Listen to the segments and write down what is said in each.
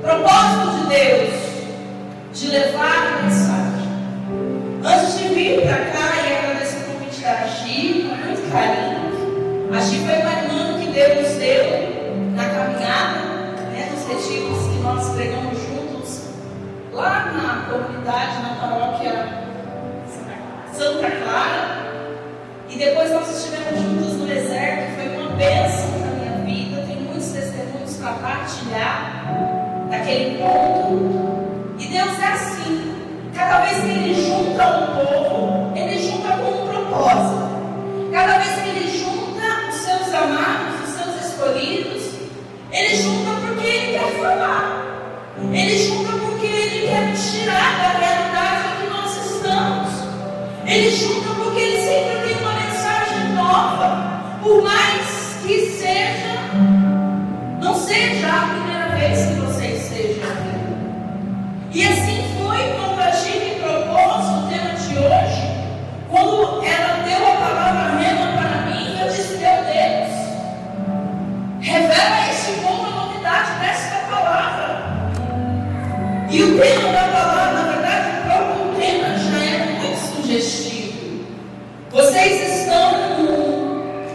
propósito de Deus de levar a mensagem. Antes de vir para cá e agradecer o convite da Gi, com muito carinho, a Gi foi uma irmã que Deus nos deu na caminhada, né, nos retiros que nós pregamos juntos lá na comunidade, na paróquia Santa Clara. E depois nós estivemos juntos no deserto, foi uma bênção na minha vida. Tenho muitos testemunhos para partilhar daquele ponto. E Deus é assim, cada vez que Ele junta um povo, Ele junta com um propósito. Cada vez que Ele junta os seus amados, os seus escolhidos, Ele junta porque Ele quer falar. Ele junta porque Ele quer nos tirar da realidade em que nós estamos. Ele junta porque Ele sempre tem uma mensagem nova. Por mais que seja, não seja a primeira vez que você esteja aqui. E assim foi quando a Gi me propôs o tema de hoje. Quando ela deu a palavra rema para mim, eu disse: meu Deus, revela a este povo a novidade desta palavra. E o tema da palavra, na verdade, o próprio tema já é muito sugestivo. Vocês estão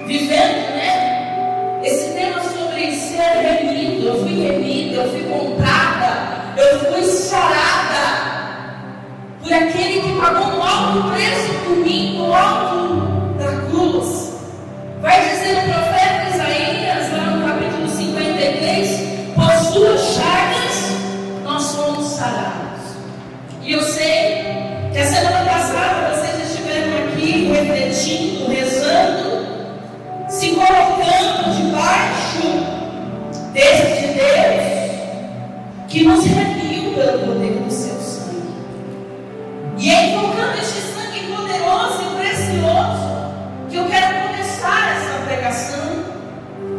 vivendo, né, esse tema sobre ser remido. Eu fui remida, eu fui comprada, eu fui sarada por aquele que pagou um alto preço por mim, no alto da cruz. Vai dizer o profeta Isaías, lá no capítulo 53, por suas chagas nós fomos sarados. E eu sei que a semana passada vocês estiveram aqui refletindo, rezando, se colocando debaixo deste Deus que nos remiu pelo poder do seu sangue. E é invocando este sangue poderoso e precioso que eu quero começar essa pregação,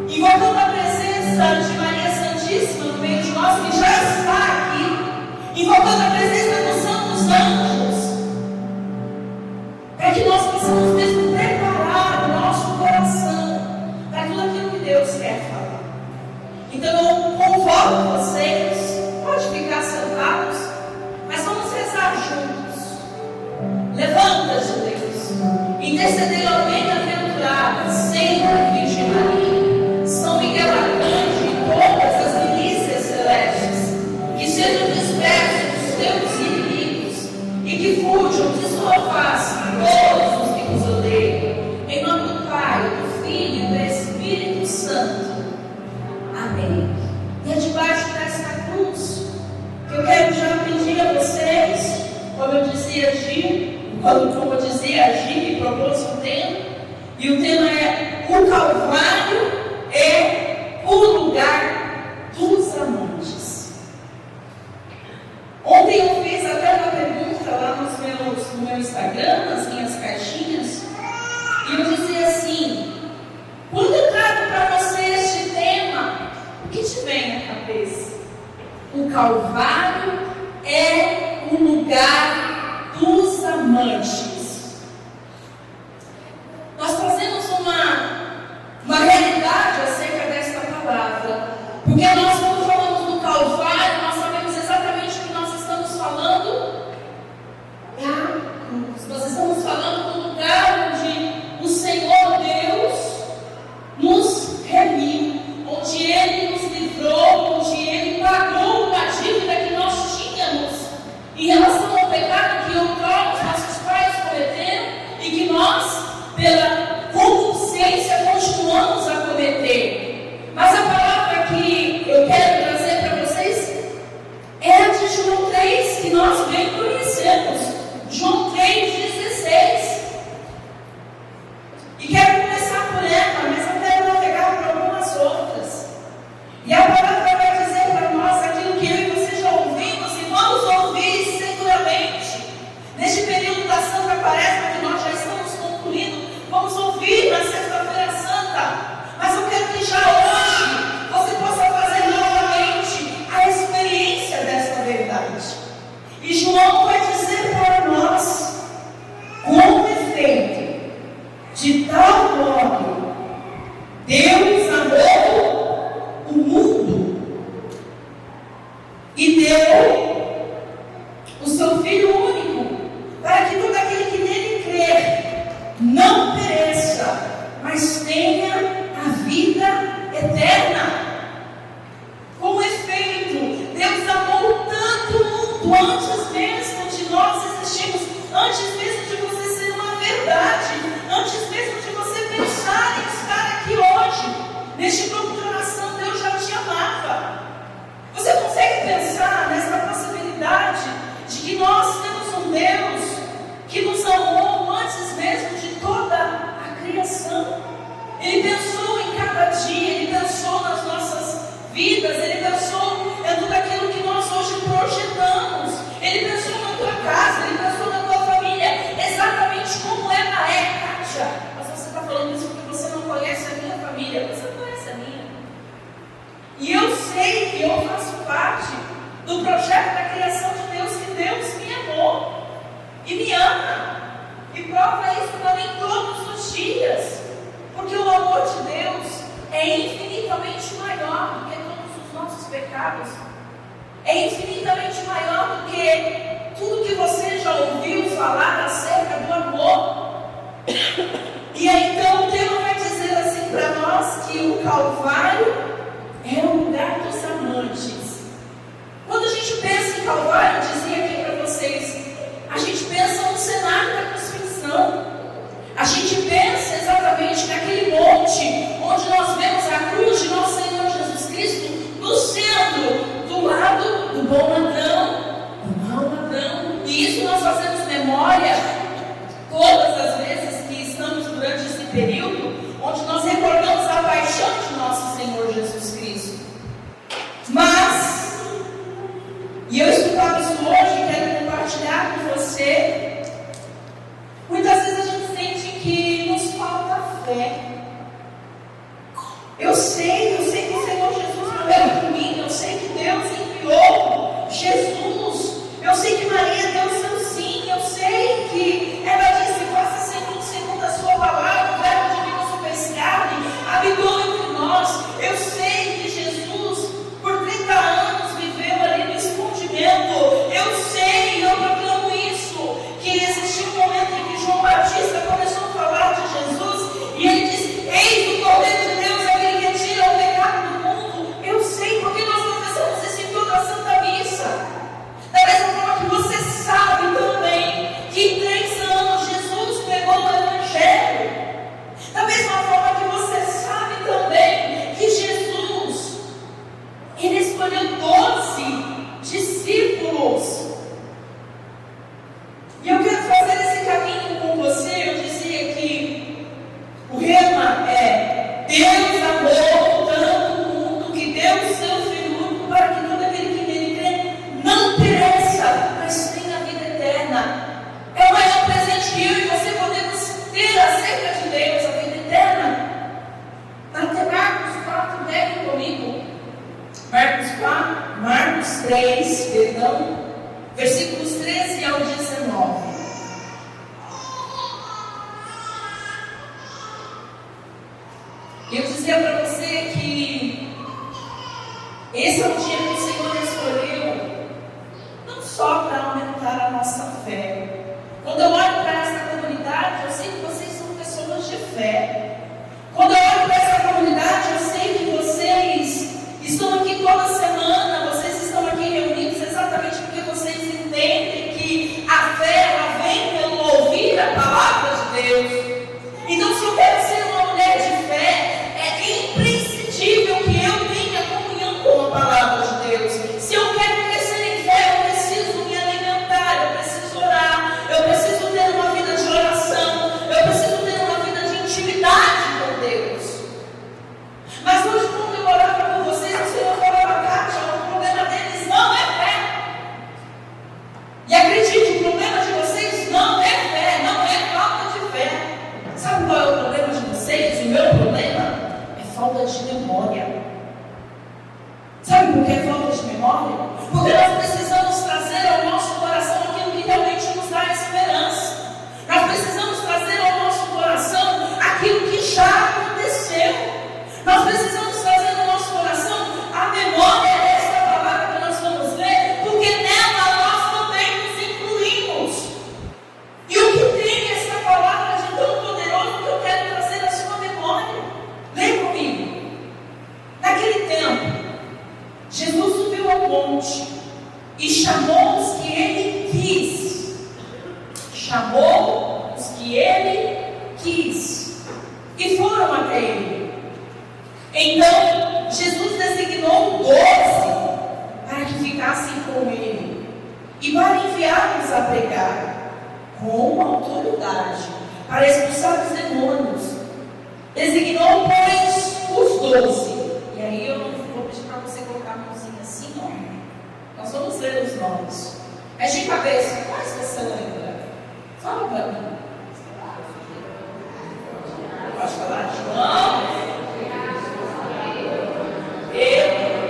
invocando a presença de Maria Santíssima no meio de nós, que já está aqui, invocando a presença dos santos anjos, para que nós possamos mesmo preparar o nosso coração para tudo aquilo que Deus quer falar. Então eu convoco vocês, pode ficar sentados, mas vamos rezar juntos. Levanta-te, Deus, intercedendo ao bem-aventurado, sempre Virgem Maria, São Miguel Arcanjo e todas as milícias celestes, que sejam dispersos os teus inimigos e que fujam de sua face todos os que nos odeiam. Em nome do Pai, do Filho e do Espírito Santo. Amém. E é debaixo desta cruz que eu quero já pedir a vocês, como eu dizia a Gi, me propôs um tema, e o tema é: o Calvário é o lugar dos amantes. Ontem eu fiz até uma pergunta lá no meu Instagram, nas minhas caixinhas, e eu dizia assim: quando eu trago para você este tema, o que te vem na cabeça? O Calvário é o lugar dos amantes. Nós trazemos uma realidade acerca desta palavra, porque nós, quando falamos do Calvário, nós sabemos exatamente o que nós estamos falando da cruz. Nós estamos falando do lugar onde o Senhor Deus nos remiu, onde Ele nos livrou, onde Ele pagou uma dívida que nós tínhamos em relação ao pecado que outrora os nossos pais e deu o seu Filho único, para que todo aquele que nele crer não pereça, mas tenha a vida eterna. Com efeito, Deus amou tanto o mundo antes mesmo de nós existirmos, antes mesmo de você ser uma verdade, antes mesmo de você pensar em estar aqui hoje, neste grupo de oração. Deus já te amava. Você consegue pensar nessa possibilidade de que nós temos um Deus que nos amou antes mesmo de toda a criação? Ele pensou em cada dia, Ele pensou nas nossas vidas, Ele pensou em tudo aquilo que nós hoje projetamos. Ele pensou na tua casa, Ele pensou na tua família, exatamente como ela é, Kátia. Mas você está falando isso porque você não conhece a minha família. Você não conhece a minha. E eu sei que eu faço parte do projeto da criação de Deus, que Deus me amou e me ama. E prova isso para mim todos os dias. Porque o amor de Deus é infinitamente maior do que todos os nossos pecados. É infinitamente maior do que tudo que você já ouviu falar acerca do amor. E aí então o tema vai dizer assim para nós que o Calvário é o lugar dos amantes. Quando a gente pensa em Calvário, eu dizia aqui para vocês, a gente pensa no cenário da crucifixão. A gente pensa exatamente naquele monte onde nós vemos a cruz de nosso Senhor Jesus Cristo no centro, do lado do bom ladrão, do mau ladrão. E isso nós fazemos memória todas as vezes que estamos durante esse período, onde nós recordamos a paixão de nosso Senhor Jesus Cristo. Mas, e eu estudava isso hoje e quero compartilhar com você, muitas vezes a gente sente que nos falta fé. Eu sei que o Senhor Jesus morreu por mim, eu sei que Deus enviou Jesus, eu sei que Maria deu seu sim, eu sei que ela disse, faça segundo a sua palavra, o verbo divino se fez carne, habitou entre nós. Eu sei que Jesus, por 30 anos, viveu ali no escondimento. Eu sei, eu proclamo isso, que existiu um momento em que João Batista começou a falar de Jesus, e ele disse, eis o Cordeiro de Deus, aquele que tira o pecado do mundo. Eu sei, porque nós confessamos isso em toda a Santa Missa. Da mesma forma que você sabe também que em 3 anos Jesus pregou o Evangelho. Da mesma forma que você sabe também que Jesus, Ele escolheu 12 discípulos. E eu quero fazer esse caminho com você. Eu dizia que o rema é: Deus amou tanto o mundo que deu o seu Filho único para que todo aquele que nele crê não pereça, mas tenha a vida eterna. É o maior presente que eu e você podemos ter acerca de Deus, a vida eterna. Marcos 4, pegue comigo. Marcos 3, perdão, versículos 13 ao 19. Eu dizia para você que esse é o dia que o Senhor escolheu, não só para aumentar a nossa fé. Quando eu olho para essa comunidade, eu sei que vocês são pessoas de fé. Quando eu olho para essa comunidade, eu sei que vocês estão aqui toda semana, vocês estão aqui reunidos exatamente porque vocês entendem que a fé ela vem pelo ouvir a palavra de Deus. Então, se eu quero ser uma mulher de fé, é imprescindível que eu tenha comunhão com a palavra de monte e chamou os que ele quis. Chamou os que ele quis e foram até ele. Então Jesus designou 12 para que ficassem com ele e para enviá-los a pregar com autoridade para expulsar os demônios. Designou, pois, os 12. E aí eu vou pedir para você colocar a mãozinha assim, ó. Nós vamos ler os nomes. Mas de cabeça, quais você lembra? Fala para mim. Pode falar? João, Pedro,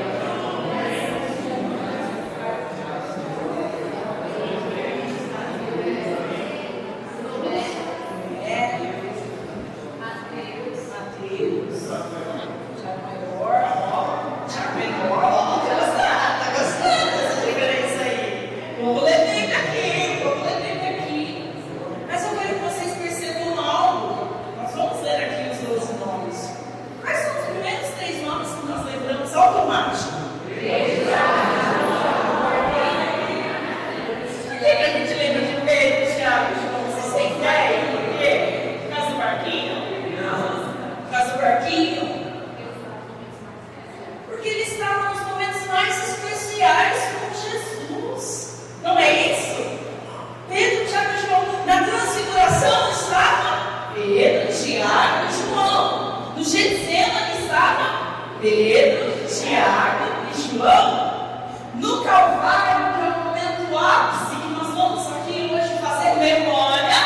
porque ele estava nos momentos mais especiais com Jesus. Não é isso? Pedro, Tiago e João. Na transfiguração estava Pedro, Tiago e João. No Getsemane estava Pedro, Tiago e João. No Calvário, que é o momento ápice que nós vamos aqui hoje fazer memória,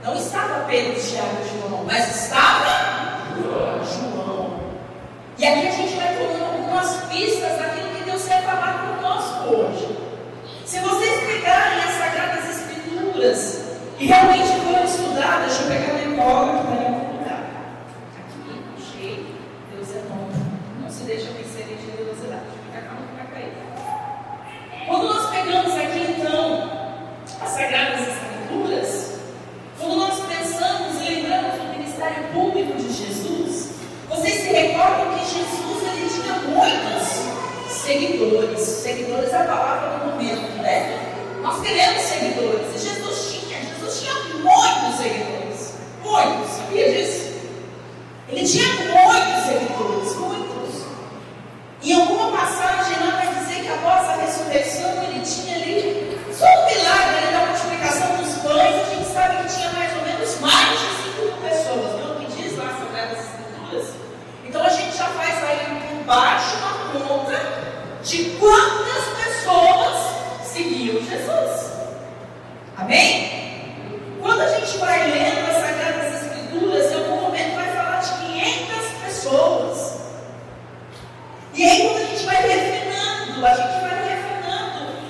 não estava Pedro, Tiago e João, mas estava João. E aqui a gente vai tomando algumas pistas daquilo que Deus quer falar conosco hoje. Se vocês pegarem as Sagradas Escrituras e realmente forem estudar, deixa eu pegar minha cola que está em algum lugar. Aqui, cheio, Deus é bom. Não se deixa vencer em generosidade. Fica calmo que vai cair. Quando nós pegamos aqui então as Sagradas Escrituras, quando nós pensamos e lembramos do ministério público de Jesus, vocês se recordam que Jesus ele tinha muitos seguidores. Seguidores é a palavra do momento, né? Nós queremos seguidores. E Jesus tinha muitos seguidores. Muitos, sabia disso? Ele tinha muitos seguidores, muitos. Em alguma passagem lá vai dizer que após a ressurreição ele tinha ali, só o milagre ali da multiplicação dos pães, a gente sabe que tinha mais ou menos mais de 5 pessoas, não é o que diz lá as Sagradas Escrituras? Então a gente já faz aí por baixo uma conta de quantas pessoas seguiam Jesus. Amém? Quando a gente vai lendo as Sagradas Escrituras, em algum momento vai falar de 500 pessoas. E aí quando a gente vai refinando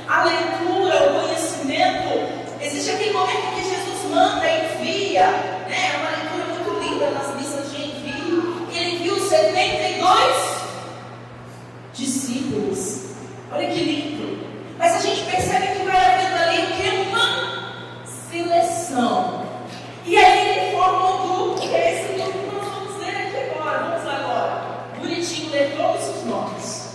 a leitura, o conhecimento, existe aquele momento que Jesus manda e envia, né? É uma leitura muito linda nas missas de envio, que ele enviou 72 discípulos. Olha que lindo. Mas a gente percebe que vai havendo ali o que? Uma seleção. E aí ele forma um grupo, que é esse grupo que nós vamos ler aqui agora. Vamos lá agora. Bonitinho, ler todos os nomes.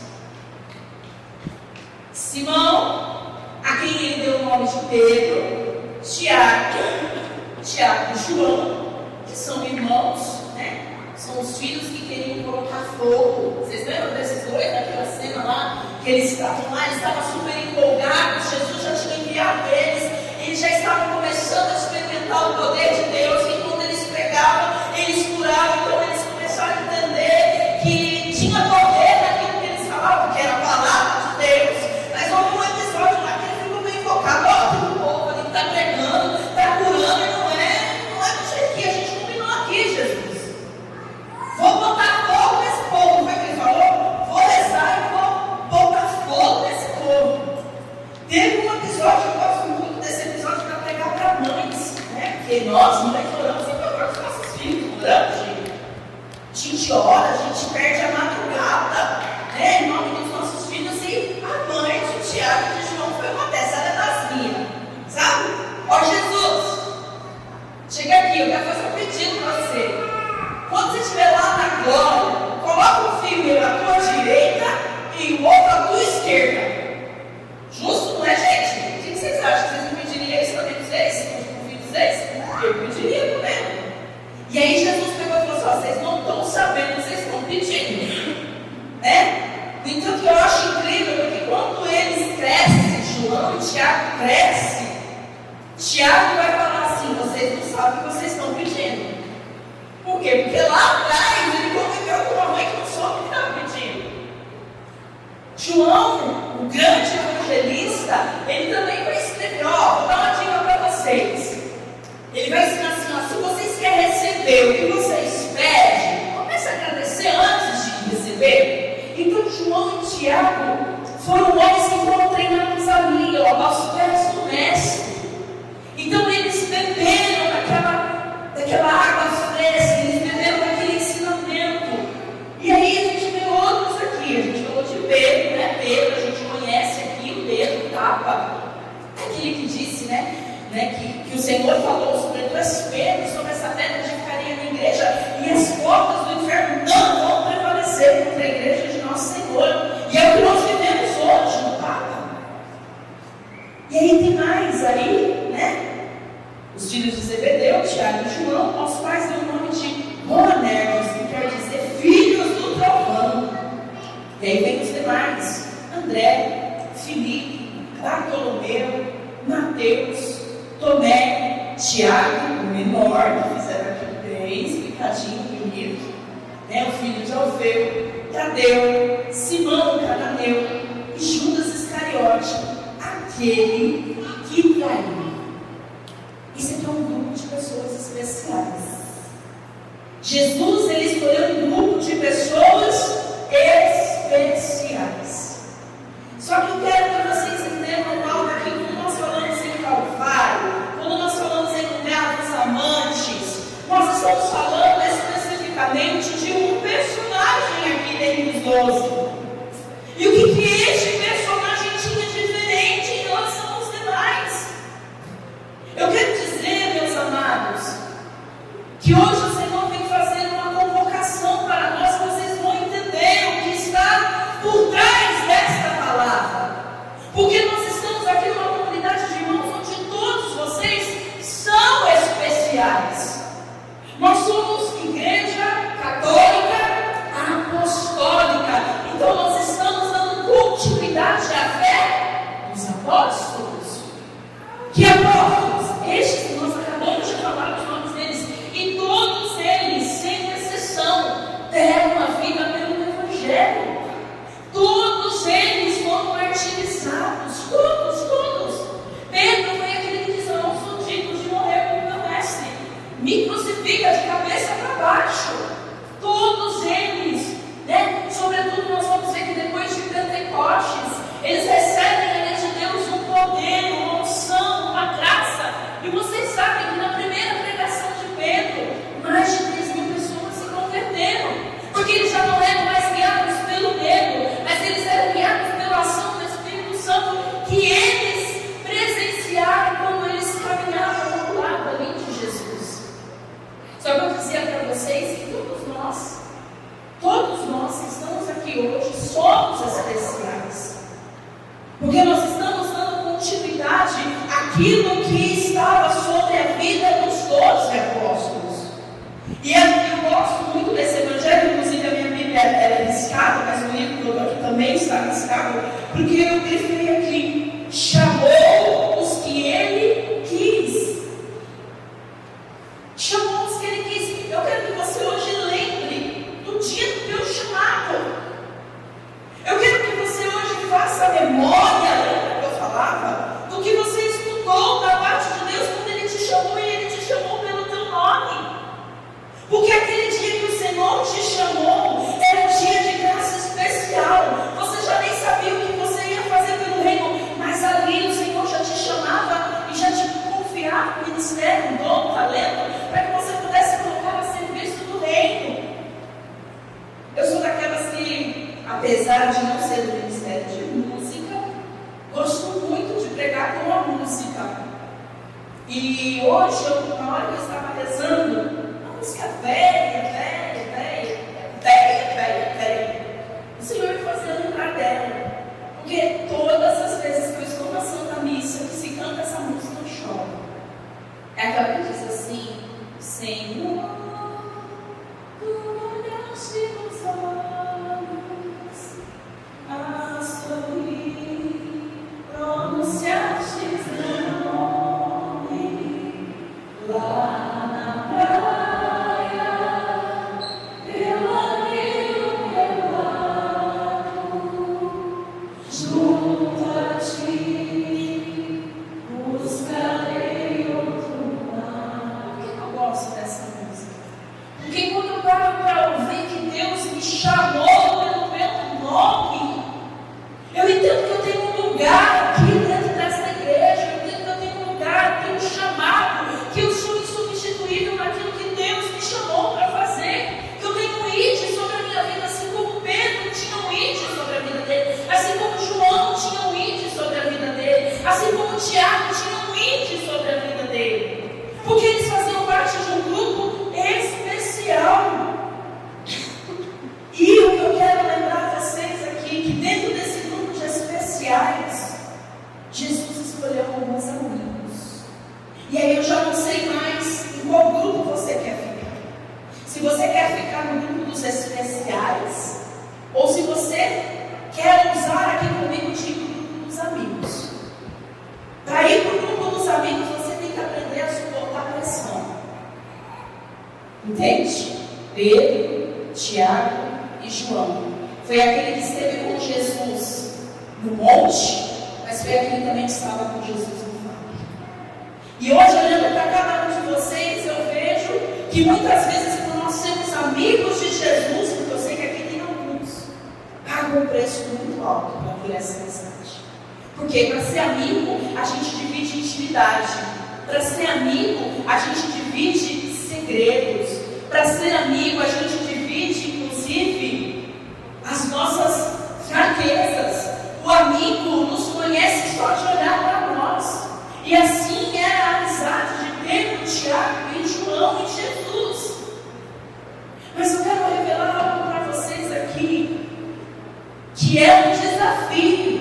Simão, a quem ele deu o nome de Pedro, Tiago e João, que são irmãos, né? São os filhos que queriam colocar fogo. Vocês lembram desses dois, daquela cena lá? Que eles estavam lá, eles estavam super empolgados, Jesus já tinha enviado eles já estavam começando a experimentar o poder de Deus, e quando eles pregavam, eles curavam, então eles começaram a entender que tinha poder naquilo que eles falavam, que era a palavra de Deus. Mas houve um episódio lá que ele ficou meio focado, ó, tem um povo ali que está pregando, está curando, e não é do jeito que a gente combinou aqui, Jesus. Vou botar fogo nesse povo, não foi o que ele falou? Vou rezar e vou botar fogo nesse povo. Teve um episódio, eu gosto muito desse episódio para pregar para mães, né? Porque nós, mães, oramos em favor dos nossos filhos, oramos, gente. A gente ora, a gente perde a madrugada, né? Em nome dos nossos filhos, e a mãe de Tiago e de João foi uma dessas, era das minhas, sabe? Ó Jesus, chega aqui, eu quero fazer um pedido para você. Quando você estiver lá na glória, coloca um filho na tua direita e o outro à tua esquerda. esquerda. Justo, não é, gente? O que vocês acham? Vocês não pediriam isso também para vocês? Para filho de vocês? Eu pediria também. E aí Jesus pegou e falou assim: ó, vocês não estão sabendo, vocês estão pedindo. Né? No entanto, eu acho incrível, porque quando eles crescem, João e Tiago crescem, Tiago vai falar assim: vocês não sabem o que vocês estão pedindo. Por quê? Porque lá atrás ele conviveu com uma mãe que não soube o que estava pedindo. João, o grande evangelista, ele também vai escrever: ó, vou dar uma dica para vocês. Ele vai ensinar assim: ó, se vocês querem receber o que vocês pedem, comece a agradecer antes de receber. Então João e Tiago foram homens que foram treinados ali, ó, aos pés do mestre. Então eles beberam daquela água fresca, eles beberam daquele ensinamento. E aí a gente vê outros aqui, a gente falou de Pedro, né? Pedro, a gente conhece aqui o Pedro, tapa. Aquele que disse, né? Que o Senhor falou sobre tu és Pedro, sobre essa pedra de ficaria na igreja, e as portas do inferno não vão prevalecer contra a igreja de nosso Senhor. E é o que nós vivemos hoje no Papa. E aí tem mais aí, né? Os filhos de Zebedeu, Tiago e João, aos quais deu o nome de Boanerges, que quer dizer filhos do trovão. E aí vem os demais: André, Filipe, Bartolomeu, Mateus, Tomé, Tiago, o menor, que fizeram aqui bem explicadinho, bonito, né? O filho de Alfeu, Tadeu, Simão, Cananeu e Judas Iscariote, aquele que traiu. Isso aqui é um grupo de pessoas especiais. Jesus, ele escolheu um grupo de pessoas especiais. Só que eu quero que vocês entendam algo aqui. Quando nós falamos em Calvário, quando nós falamos em lugar dos amantes, nós estamos falando especificamente de um personagem aqui dentro dos 12. E o que este personagem tinha diferente em relação aos demais? Eu quero dizer, meus amados, que hoje o Senhor vem fazendo uma convocação para nós, que vocês vão entender o que está por trás desta palavra. Porque nós estamos aqui numa comunidade de irmãos onde todos vocês são especiais. Nós somos igreja católica apostólica. Então nós estamos dando continuidade à fé dos apóstolos. Que apóstolos? Estes que nós acabamos de falar os nomes deles. E todos eles, sem exceção, deram a vida pelo Evangelho. Todos eles foram martirizados. Todos. Pedro foi aquele que disse: eu não sou digno de morrer como meu mestre. Me crucifica de cabeça para baixo. Todos eles, né? Sobretudo nós vamos ver que depois de Pentecostes, eles recebem de Deus um poder, uma unção, uma graça. E vocês sabem que na primeira pregação de Pedro, mais de 3.000 pessoas se converteram. Porque eles já não eram mais guiados pelo medo, mas eles eram guiados pela ação do Espírito Santo, que eles presenciaram quando eles caminhavam ao lado ali de Jesus. Só que eu dizia para vocês que todos nós que estamos aqui hoje, somos especiais. Porque nós estamos dando continuidade àquilo que estava sobre a vida dos 12 apóstolos. E eu gosto muito desse evangelho, inclusive a minha Bíblia é riscada, mas o livro todo aqui também está riscado, porque eu grifei aqui: chamou os que ele quis. Chamou os que ele quis. Eu quero que você hoje lembre do dia do teu chamado. Eu quero que você hoje faça memória, lembra que eu falava? Do que você escutou da parte de Deus quando Ele te chamou, e Ele te chamou pelo teu nome. Porque aquele dia que o Senhor te chamou era um dia de graça especial. Você já nem sabia o que você ia fazer pelo reino, mas ali o Senhor já te chamava e já te confiava o ministério, o dom, o talento, para que você pudesse colocar a serviço do reino. Eu sou daquelas que, apesar de não ser do ministério de música, gosto muito de pregar com a música. E hoje, na hora que eu estava rezando, uma música velha, o Senhor me fazia lembrar dela. Porque o Tiago tinha um índice sobre a vida dele, porque eles faziam parte de um grupo especial. E o que eu quero lembrar a vocês aqui, que dentro desse grupo de especiais, Jesus escolheu alguns amigos. E aí eu já não sei mais em qual grupo você quer ficar. Se você quer ficar no grupo dos especiais, ou se você quer usar aqui comigo de grupo dos amigos. Para ir para o grupo dos amigos, você tem que aprender a suportar a pressão. Entende? Pedro, Tiago e João. Foi aquele que esteve com Jesus no monte, mas foi aquele também que estava com Jesus no vale. E hoje, olhando para cada um de vocês, eu vejo que muitas vezes, por nós sermos amigos de Jesus, porque eu sei que aqui tem alguns, pagam um preço muito alto para ter essa amizade. Porque para ser amigo, a gente divide intimidade. Para ser amigo, a gente divide segredos. Para ser amigo, a gente divide, inclusive, as nossas fraquezas. O amigo nos conhece só de olhar para nós. E assim era a amizade de Pedro, Tiago e João e Jesus. Mas eu quero revelar algo para vocês aqui, que é um desafio.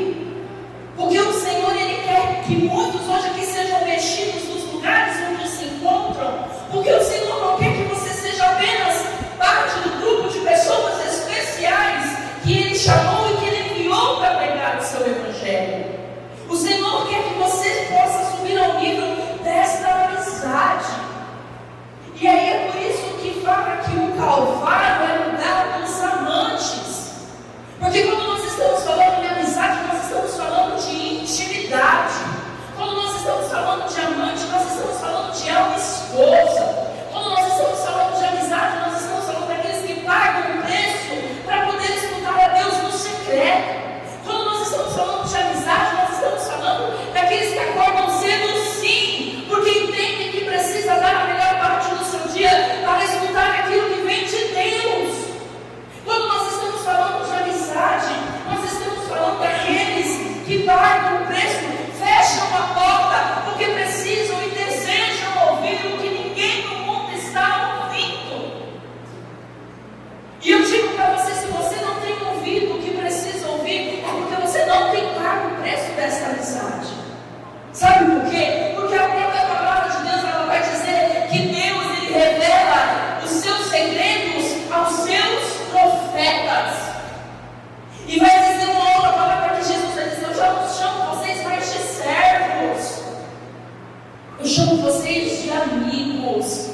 Porque o Senhor, Ele quer que muitos hoje aqui sejam mexidos nos lugares onde se encontram. Porque o Senhor não quer que você seja apenas parte do grupo de pessoas especiais que Ele chamou e que Ele enviou para pregar o seu Evangelho. O Senhor quer que você possa subir ao nível desta amizade. E aí é por isso que fala que o Calvário é lugar dos amantes. Porque quando nós estamos falando de amizade, nós estamos falando de intimidade. Quando nós estamos falando de amante, nós estamos falando de alma esposa. Quando nós estamos falando de amizade, nós estamos falando daqueles que pagam um preço para poder escutar a Deus no secreto. Quando nós estamos falando de amizade, nós estamos falando daqueles que acordam cedo sim, porque entendem que precisa dar a melhor parte do seu dia para escutar aquilo que vem de Deus. Quando nós estamos falando de amizade, nós estamos falando daqueles que pagam o preço, fecham a porta, porque precisam e desejam ouvir o que ninguém no mundo está ouvindo. E eu digo para você, se você não tem ouvido o que precisa ouvir, é porque você não tem pago o preço dessa amizade. Sabe por quê? Porque a própria palavra de Deus, ela vai dizer que Deus, Ele revela os seus segredos aos seus profetas. E vai dizer uma outra palavra que Jesus vai dizer: eu já não chamo vocês mais de servos, eu chamo vocês de amigos.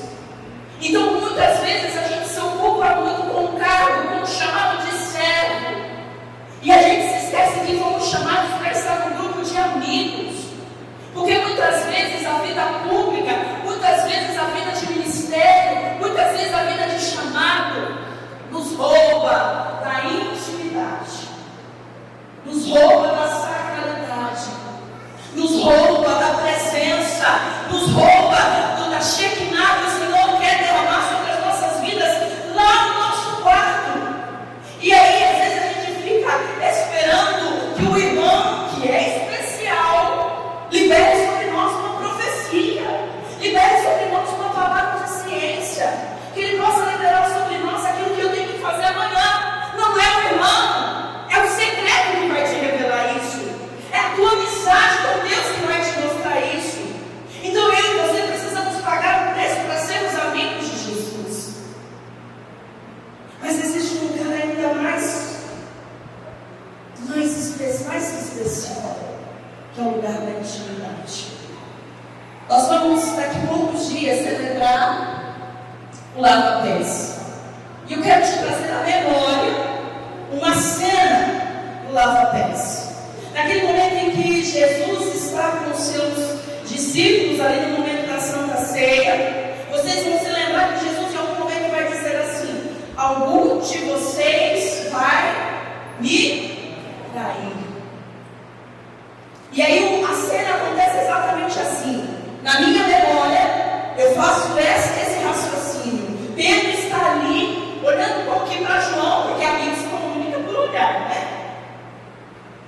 Então muitas vezes a gente se ocupa muito com o cargo, com o chamado de servo, e a gente se esquece que fomos chamados para estar no grupo de amigos. Porque muitas vezes a vida pública, muitas vezes a vida de ministério, muitas vezes a vida de chamado nos rouba da intimidade, nos rouba da sacralidade, nos rouba da presença, nos rouba da Shekinah que o Senhor quer derramar sobre as nossas vidas lá no nosso quarto. E aí às vezes a gente fica esperando que o irmão, que é especial, libere sobre nós uma profecia, libere sobre nós uma palavra de ciência, que Ele possa liberar sobre nós aquilo que eu tenho que fazer amanhã. Não é o irmão, é o secreto que vai te revelar isso, é a tua amizade com Deus que vai te mostrar isso. Então eu e você precisamos pagar o preço para sermos amigos de Jesus. Mas existe um lugar ainda mais especial, que é o lugar da intimidade. Nós vamos daqui a poucos dias celebrar o lava-pés. E eu quero te trazer à memória uma cena do lava-pés. Naquele momento em que Jesus está com os seus discípulos ali no momento da Santa Ceia, vocês vão se lembrar que Jesus em algum momento vai dizer assim: algum de vocês vai me trair. E aí a cena acontece exatamente assim. Na minha memória, eu faço esse raciocínio. Pedro está ali, olhando um pouquinho para João, porque amigos se comunicam por olhar, né?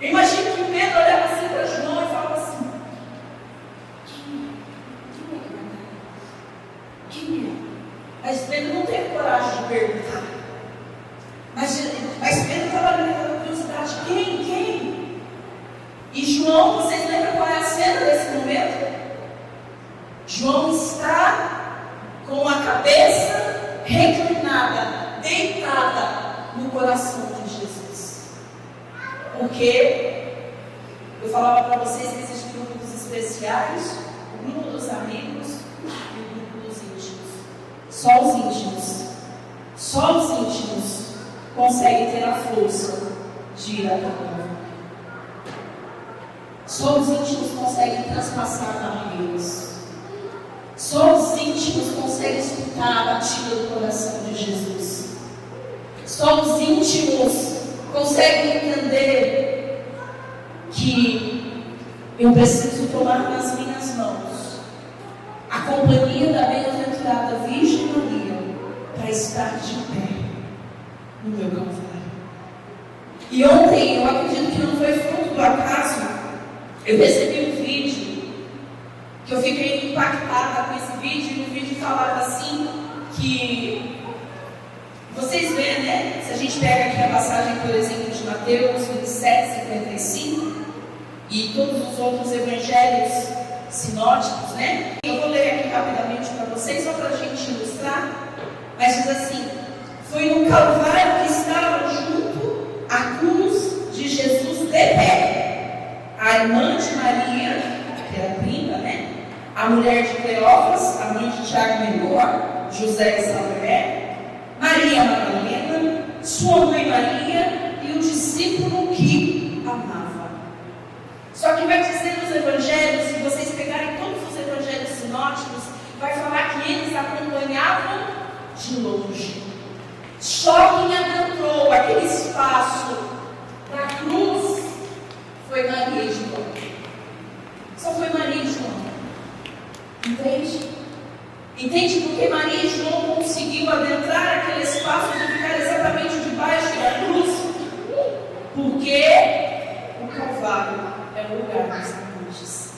Eu imagino que Pedro olhava assim para João e falava assim: E João, vocês lembram qual é a cena desse momento? João está com a cabeça reclinada, deitada no coração de Jesus. Porque eu falava para vocês que existem grupos especiais, o grupo dos amigos e o grupo dos íntimos. Só os íntimos conseguem ter a força de ir até o Calvário. Só os íntimos conseguem transpassar barreiras. Só os íntimos conseguem escutar a batida do coração de Jesus. Só os íntimos conseguem entender que eu preciso tomar nas minhas mãos a companhia da bem-aventurada Virgem Maria para estar de pé no meu Calvário. E ontem, eu acredito que não foi fruto do acaso, eu recebi um vídeo que eu fiquei impactada com esse vídeo, e o vídeo falava assim, que vocês veem, né? Se a gente pega aqui a passagem, por exemplo, de Mateus 27, 55, e todos os outros evangelhos sinóticos, né? Eu vou ler aqui rapidamente para vocês, só para a gente ilustrar, mas diz assim: foi no Calvário que estava junto à cruz de Jesus de pé a irmã de Maria, que era prima, né? A mulher de Cleófas, a mãe de Tiago Menor, José e Salomé, Maria Madalena, sua mãe Maria e o discípulo que amava. Só que vai dizer nos evangelhos, se vocês pegarem todos os evangelhos sinóticos, vai falar que eles acompanhavam de longe. Só quem adentrou aquele espaço da cruz foi Maria e João. Só foi Maria e João. Entende? Entende porque Maria e João conseguiu adentrar aquele espaço de ficar exatamente debaixo da cruz? Porque o Calvário é o lugar dos amantes.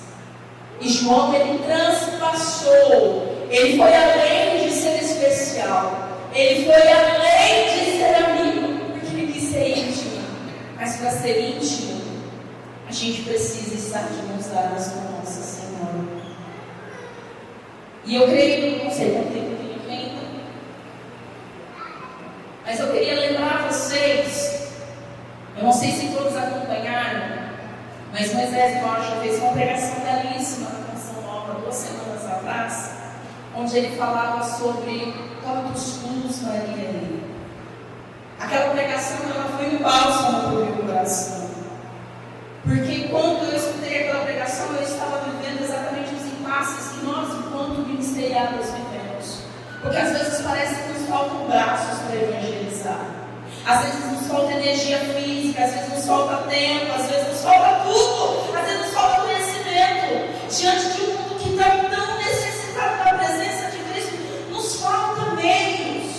E João, ele transpassou. Ele foi além de ser especial. Ele foi além de ser amigo, porque ele quis ser íntimo. Mas para ser íntimo, a gente precisa estar de mãos dadas com Nossa Senhora. E eu creio, não sei quanto tempo eu tenho ainda, mas eu queria lembrar vocês, eu não sei se todos acompanharam, mas Moisés Rocha fez uma pregação belíssima na Canção Nova 2 semanas atrás, onde ele falava sobre quantos cultos Maria ali. Aquela pregação, ela foi um bálsamo para o meu coração. Porque quando eu escutei aquela pregação, eu estava vivendo exatamente os impasses que nós, enquanto ministeriados, vivemos. Porque às vezes parece que nos faltam braços para evangelizar. Às vezes nos falta energia física, às vezes nos falta tempo, às vezes nos falta tudo, às vezes nos falta conhecimento. Diante de um mundo que está tão necessitado da presença de Cristo, nos falta meios.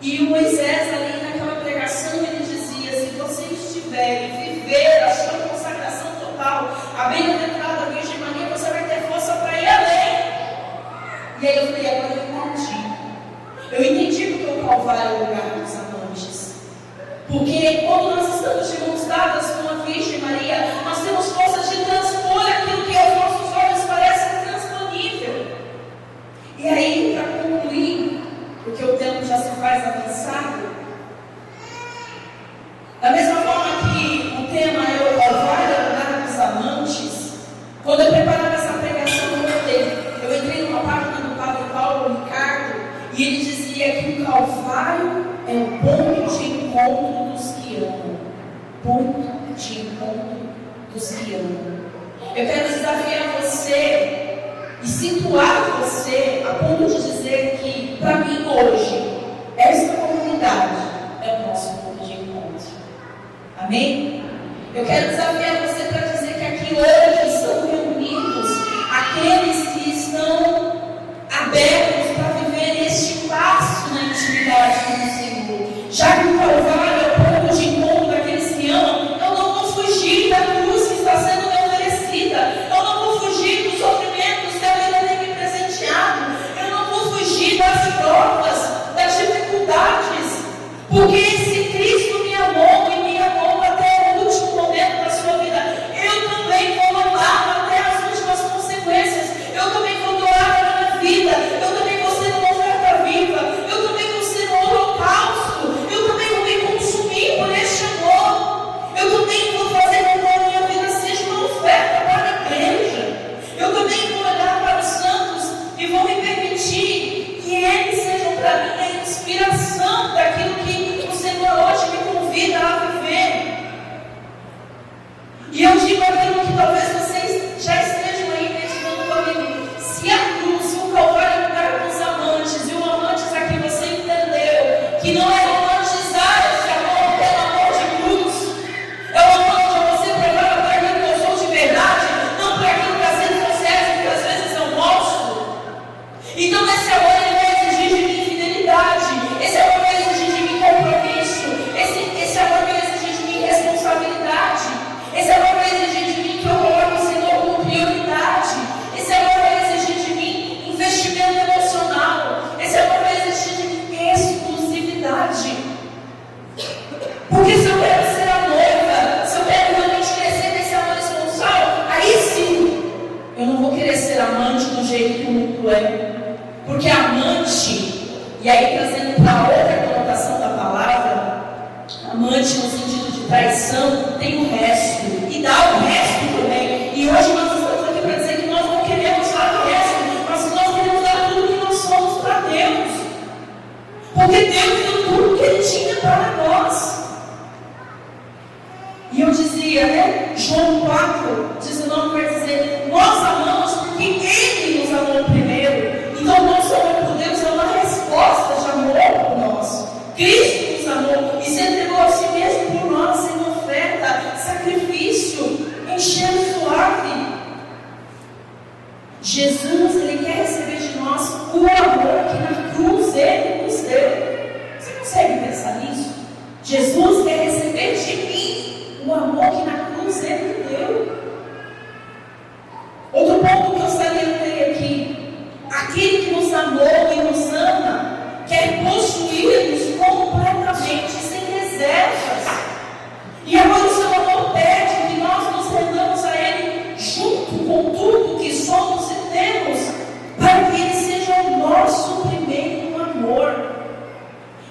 E o Moisés ali naquela pregação, ele dizia: se vocês tiverem viver a sua consagração total, a bem-aventurada Virgem Maria, você vai ter força para ir além. E aí eu falei: agora eu entendi. Eu entendi porque o Calvário é o lugar dos amantes. Porque quando nós estamos de mãos dadas com a Virgem Maria, nós temos forças de transpor aquilo que aos nossos olhos parece intransponível. E aí, para concluir, porque o tempo já se faz avançado, da mesma forma que o tema é o Calvário, é o lugar dos amantes, quando eu preparava essa pregação, eu entrei numa página do Padre Paulo Ricardo, e ele dizia que o Calvário é o ponto de encontro dos que amam. Ponto de encontro dos que amam. Eu quero desafiar você e situar você a ponto de dizer que, para mim hoje, esta comunidade é o nosso ponto de encontro. Amém? Eu quero desafiar você para dizer que aqui hoje estão reunidos aqueles que estão abertos para viver este passo na intimidade com o Senhor. Já que o Calvário é o ponto de encontro daqueles que amam, eu não vou fugir da cruz que está sendo me oferecida. Eu não vou fugir dos sofrimentos que a vida tem me presenteado. Eu não vou fugir das provas, das dificuldades. Porque esse Cristo me amou e me amou até o último momento da sua vida. jeito que o mundo é. Porque amante, e aí trazendo para outra conotação da palavra, amante no sentido de traição, tem o resto, e dá o resto também. E hoje nós estamos aqui para dizer que nós não queremos dar o resto, mas nós queremos dar tudo que nós somos para Deus. Porque Deus deu tudo que Ele tinha para nós. E eu dizia, né? João 4:19 vai dizer: nós amamos porque Ele nos amou primeiro. Então, nosso amor por Deus é uma resposta de amor por nós. Cristo nos amou e se entregou a si mesmo por nós em oferta, sacrifício, enchendo suave. Jesus, Ele quer receber de nós o amor que na cruz Ele nos deu. Você consegue pensar nisso? Jesus quer receber de mim o amor que na cruz Ele me deu. Outro ponto que eu salientei aqui: aquele que nos amou e nos ama quer possuir-nos completamente, sem reservas. E agora o seu amor pede que nós nos rendamos a Ele junto com tudo que somos e temos, para que Ele seja o nosso primeiro amor.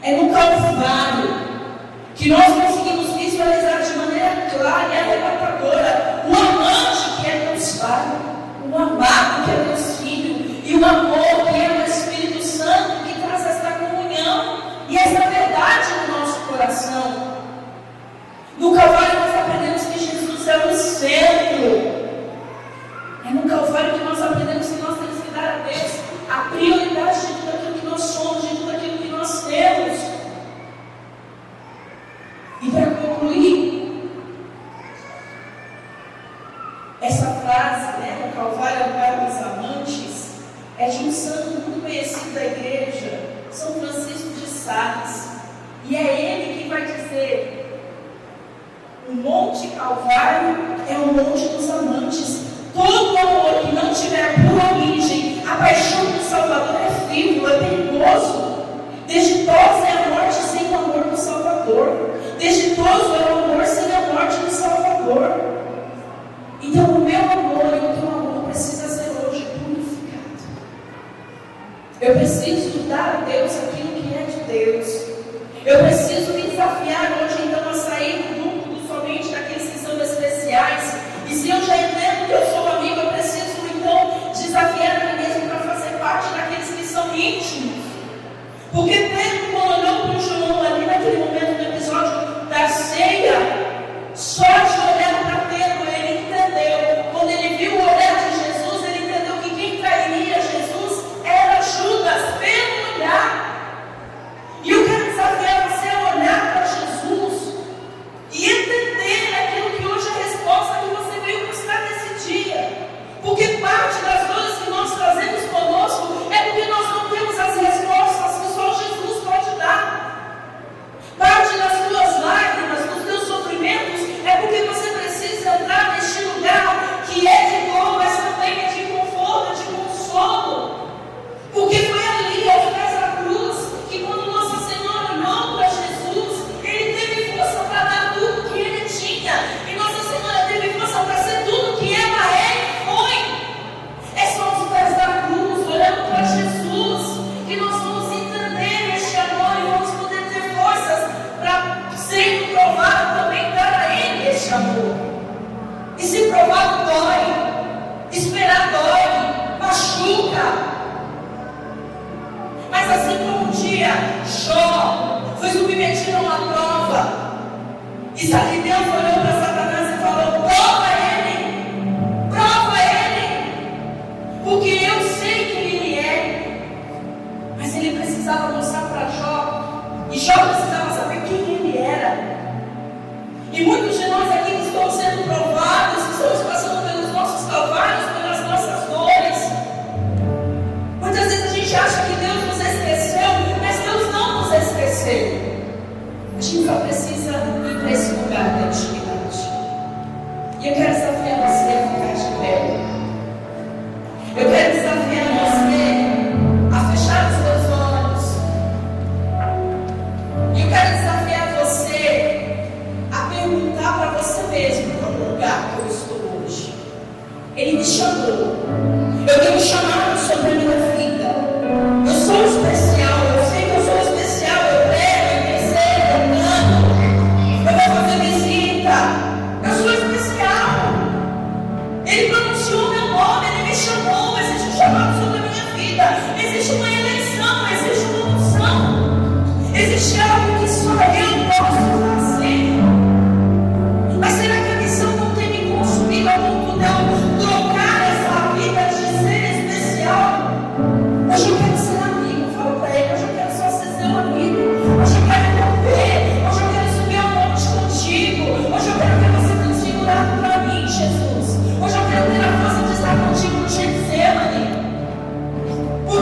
É no Calvário que nós conseguimos visualizar de maneira clara e arrebatadora o amante que é Deus Pai, o amado que é Deus Filho, e o amor que é o Espírito Santo, que traz esta comunhão e essa verdade no nosso coração. No Calvário nós aprendemos que Jesus é o centro. É no Calvário que nós aprendemos que nós temos que dar a Deus a prioridade de tudo aquilo que nós somos, de tudo aquilo que nós temos. E para concluir, essa frase, né, no Calvário é o lugar dos amantes, é de um santo muito conhecido da igreja, São Francisco de Sales. E é ele que vai dizer: o Monte Calvário é o Monte dos Amantes. Todo amor que não tiver por origem a paixão do Salvador é frívolo, é perigoso. Desditosa é a morte sem o amor do Salvador. Desditoso é o amor sem a morte do Salvador. Então o meu amor e o teu amor precisa ser hoje purificado. Eu preciso dar a Deus aquilo que é de Deus. Eu preciso me desafiar hoje então a sair do grupo somente daqueles que são especiais. E se eu já entendo que eu sou amigo, eu preciso então desafiar a mim mesmo para fazer parte daqueles que são íntimos. Porque Pedro, quando olhou para o João ali naquele momento do episódio da ceia, só de olhar para Pedro ele entendeu. Quando ele viu o olhar de Jesus, ele entendeu que quem trairia Jesus era Judas, pelo olhar. E eu quero desafiar você a olhar para Jesus e entender aquilo que hoje é a resposta que você veio buscar nesse dia. Porque parte das dores que nós trazemos conosco é porque nós não temos as respostas que só Jesus pode dar. Parte das tuas lágrimas, dos teus sofrimentos, é porque você precisa entrar neste lugar que é de dor, mas também é de conforto, é de consolo. Porque foi ali, aos pés da cruz, que quando Nossa Senhora olhou para Jesus, Ele teve força para dar tudo que Ele tinha. E Nossa Senhora teve força para ser tudo que ela é e foi. É só aos pés da cruz, olhando para Jesus, que nós vamos entender este amor e vamos poder ter forças para, sendo provado, também dar a Ele este amor. E se provado dói, esperar dói, machuca. Mas assim como um dia Jó foi submetido a uma prova, e sabe, Deus olhou para Satanás e falou: prova ele, porque eu sei quem ele é. Mas ele precisava mostrar para Jó, e Jó precisava saber quem ele era. E muitos de nós aqui que estamos sendo provados, que estamos passando pelos nossos calvários, pelas nossas dores, muitas vezes a gente acha que Deus nos esqueceu, mas Deus não nos esqueceu. A gente só precisa ir para esse lugar da intimidade. E eu quero desafiar você a ficar de pé. Eu quero desafiar você a fechar os seus olhos. E eu quero desafiar você a perguntar para você mesmo: qual lugar que eu estou hoje? Ele me chamou. Eu tenho chamado sobre a minha